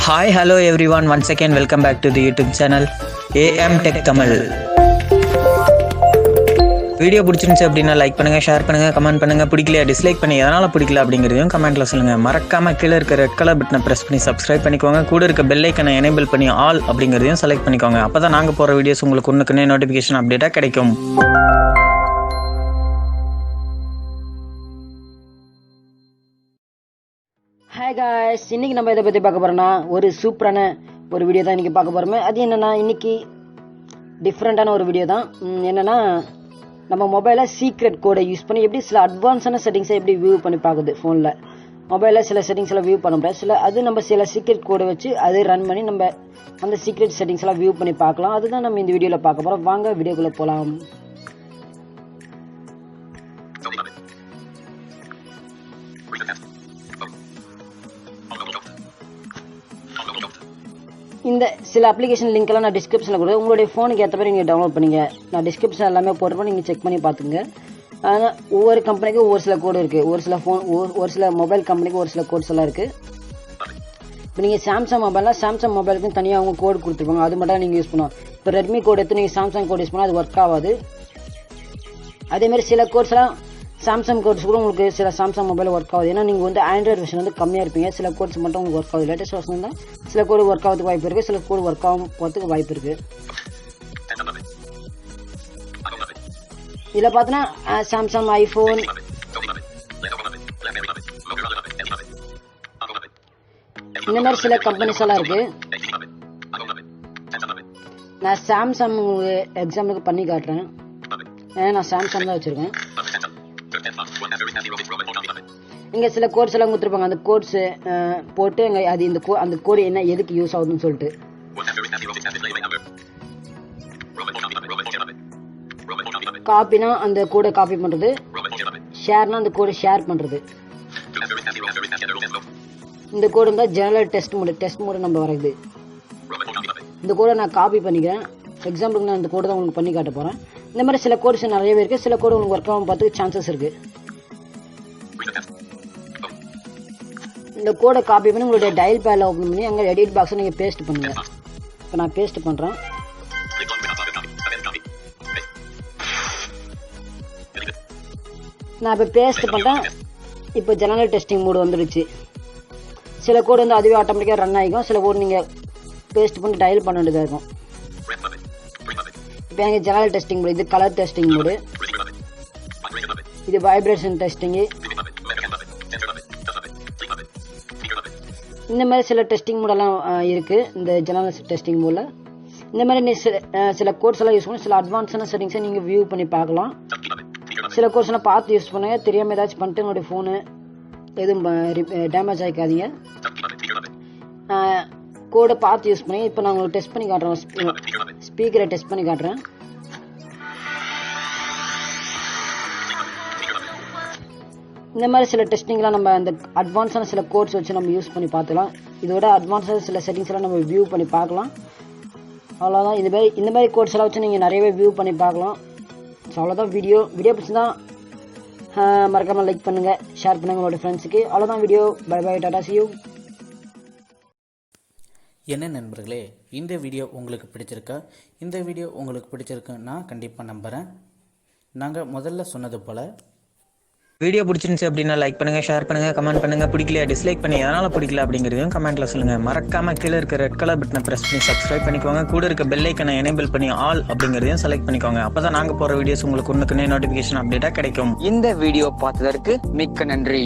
Hi, hello everyone. Once again, welcome back to the YouTube channel AM Tech Tamil. Video பிடிச்சிருந்துச்சு அப்படின்னா like பண்ணுங்கள், share பண்ணுங்கள், comment பண்ணுங்கள். பிடிக்கலையா டிஸ்லைக் பண்ணி எதனால் பிடிக்கல அப்படிங்கிறதையும் கமெண்ட்டில் சொல்லுங்கள். மறக்காமல் கீழே இருக்க ரெட் கலர் பட்டனை ப்ரெஸ் பண்ணி சப்ஸ்கிரைப் பண்ணிக்கோங்க. கூட இருக்க பெல் ஐக்கனை எனேபிள் பண்ணி ஆல் அப்படிங்கிறதையும் செலக்ட் பண்ணிக்கோங்க. அப்போ தான் நாங்கள் போகிற வீடியோஸ் உங்களுக்கு ஒன்றுக்குன்னே நோட்டிஃபிகேஷன் அப்டேட்டாக கிடைக்கும். ஹாய் காய்ஸ், இன்றைக்கி நம்ம இதை பற்றி பார்க்க போகிறோன்னா ஒரு சூப்பரான ஒரு வீடியோ தான் இன்றைக்கி பார்க்க போகிறோமே. அது என்னென்னா இன்றைக்கி டிஃப்ரெண்ட்டான ஒரு வீடியோ தான். என்னென்னா நம்ம மொபைலில் சீக்ரெட் கோடை யூஸ் பண்ணி எப்படி சில அட்வான்ஸான செட்டிங்ஸை எப்படி வியூ பண்ணி பார்க்குது. ஃபோனில் மொபைலில் சில செட்டிங்ஸ்லாம் வியூ பண்ண முடியாது, நம்ம சில சீக்ரெட் கோடை வச்சு அதை ரன் பண்ணி நம்ம அந்த சீக்ரெட் செட்டிங்ஸ்லாம் வியூ பண்ணி பார்க்கலாம். அதுதான் நம்ம இந்த வீடியோவில் பார்க்க போகிறோம். வாங்க வீடியோக்குள்ளே போகலாம். இந்த சில அப்ளிகேஷன் லிங்க்லாம் நான் டிஸ்கிரிப்ஷனில் கொடுத்து உங்களுடைய ஃபோனுக்கு ஏற்ற மாதிரி நீங்கள் டவுன்லோட் பண்ணிங்க. நான் டிஸ்கிரிப்ஷன் எல்லாமே போட்டுருப்போம், நீங்கள் செக் பண்ணி பார்த்துங்க. ஆனால் ஒவ்வொரு கம்பெனிக்கும் ஒவ்வொரு சில கோடு இருக்குது. ஒரு சில மொபைல் கம்பெனிக்கு ஒரு சில கோட்ஸ் எல்லாம் இருக்குது. இப்போ நீங்கள் சாம்சங் மொபைலுக்கும் தனியாக அவங்க கோடு கொடுத்துருப்பாங்க, அது மட்டும் நீங்கள் யூஸ் பண்ணுவோம். இப்போ ரெட்மி கோடு எடுத்து நீங்கள் சாம்சங் கோடு யூஸ் பண்ணால் அது ஒர்க் ஆகாது. அதேமாதிரி சில கோட்ஸ்லாம் சாம்சங் கோட்ஸ் கூட உங்களுக்கு சில சாம்சங் மொபைல் ஒர்க் ஆகுது. ஏன்னா நீங்கள் ஆண்ட்ராய்டு வெர்ஷன் கம்மியாக இருப்பீங்க, சில கோட்ஸ் மட்டும் உங்களுக்கு ஒர்க் ஆகுது. லேட்டஸ்ட் வெர்ஷன் தான் சில கோடு ஒர்க் ஆகிறதுக்கு வாய்ப்பு இருக்குது, சில கோடு ஒர்க் ஆகும் போகிறதுக்கு வாய்ப்பு இருக்குது. இதில் பார்த்தோன்னா சாம்சங், ஐஃபோன், இந்த மாதிரி சில கம்பெனிஸ் எல்லாம் இருக்குது. நான் சாம்சங் எக்ஸாம்பிளுக்கு பண்ணி காட்டுறேன். ஏன்னா நான் சாம்சங் தான் வச்சுருக்கேன். இங்கே சில கோட்ஸ் எல்லாம் கொடுத்துருப்பாங்க, அந்த கோட்ஸ் போட்டு அது அந்த கோடு என்ன எதுக்கு யூஸ் ஆகுதுன்னு சொல்லிட்டு. காப்பினா அந்த கோடை காப்பி பண்ணுறது, ஷேர்னா அந்த கோடை ஷேர் பண்ணுறது. இந்த கோடு தான் ஜெனரல் டெஸ்ட் மோடு நம்ம வரைக்குது. இந்த கோடை நான் காப்பி பண்ணிக்கிறேன். எக்ஸாம்பிளுக்கு நான் இந்த கோடு தான் உங்களுக்கு பண்ணி காட்ட போகிறேன். இந்த மாதிரி சில கோட்ஸ் நிறையவே இருக்குது, சில கோடு உங்களுக்கு ஒர்க் ஆகும் பார்த்துக்கு சான்சஸ் இருக்குது. இந்த கோடை காப்பி பண்ணி உங்களுடைய டயல் பேடில் ஓப்பன் பண்ணி அங்கே எடிட் பாக்ஸை நீங்கள் பேஸ்ட் பண்ணுங்கள். இப்போ நான் பேஸ்ட் பண்ணுறேன். நான் இப்போ பேஸ்ட் பண்ணுறேன். இப்போ ஜெனரல் டெஸ்டிங் மோடு வந்துடுச்சு. சில கோடு அதுவே ஆட்டோமேட்டிக்காக ரன் ஆகிக்கும், சில கோடு நீங்கள் பேஸ்ட் பண்ணி டயல் பண்ண வேண்டியதாக இருக்கும். இப்போ எனக்கு ஜெனரல் டெஸ்டிங் மோடு, இது கலர் டெஸ்டிங் மோடு, இது வைப்ரேஷன் டெஸ்டிங்கு. இந்த மாதிரி சில டெஸ்டிங் மோடெல்லாம் இருக்குது இந்த ஜெனரல் டெஸ்டிங் மோடில். இந்த மாதிரி சில கோட்ஸ் எல்லாம் யூஸ் பண்ணி சில அட்வான்ஸான செட்டிங்ஸை நீங்கள் வியூ பண்ணி பார்க்கலாம். சில கோட்ஸ் எல்லாம் பார்த்து யூஸ் பண்ணுங்க. தெரியாமல் ஏதாச்சும் பண்ணிட்டு உங்களுடைய ஃபோனு எதுவும் டேமேஜ் ஆகிக்காதீங்க. கோடை பார்த்து யூஸ் பண்ணி. இப்போ நான் உங்களுக்கு டெஸ்ட் பண்ணி காட்டுறேன், ஸ்பீக்கரை டெஸ்ட் பண்ணி காட்டுறேன். இந்த மாதிரி சில டெஸ்டிங்லாம் நம்ம அந்த அட்வான்ஸான சில கோட்ஸ் வச்சு நம்ம யூஸ் பண்ணி பார்த்துக்கலாம். இதோட அட்வான்ஸான சில செட்டிங்ஸ் எல்லாம் நம்ம வியூ பண்ணி பார்க்கலாம். அவ்வளோதான். இந்த மாதிரி கோட்ஸ் எல்லாம் வச்சு நீங்கள் நிறையவே வியூ பண்ணி பார்க்கலாம். ஸோ அவ்வளோதான். வீடியோ பிடிச்சிருந்தா மறக்காமல் லைக் பண்ணுங்கள், ஷேர் பண்ணுங்கள் உங்களோட ஃப்ரெண்ட்ஸுக்கு. அவ்வளோதான் video. Bye bye, tata, see you. என்ன நண்பர்களே, இந்த வீடியோ உங்களுக்கு பிடிச்சிருக்கா? இந்த வீடியோ உங்களுக்கு பிடிச்சிருக்குன்னு நான் கண்டிப்பாக நம்புகிறேன். நாங்கள் முதல்ல சொன்னது போல் வீடியோ பிடிச்சிருந்துச்சு அப்படின்னா லைக் பண்ணுங்கள், ஷேர் பண்ணுங்கள், கமெண்ட் பண்ணுங்கள். பிடிக்கலையா டிஸ்லைக் பண்ணி எதனால் பிடிக்கல அப்படிங்கிறதையும் கமெண்ட்டில் சொல்லுங்கள். மறக்காமல் கீழே இருக்க ரெட் கலர் பட்டனை ப்ரெஸ் பண்ணி சப்ஸ்கிரைப் பண்ணிக்கோங்க. கூட இருக்க பெல் ஐக்கனை எனேபிள் பண்ணி ஆல் அப்படிங்கிறதையும் செலக்ட் பண்ணிக்கோங்க. அப்போ தான் நாங்கள் போகிற வீடியோஸ் உங்களுக்கு ஒன்றுக்குன்னே நோட்டிஃபிகேஷன் அப்டேட்டாக கிடைக்கும். இந்த வீடியோ பார்த்ததற்கு மிக்க நன்றி.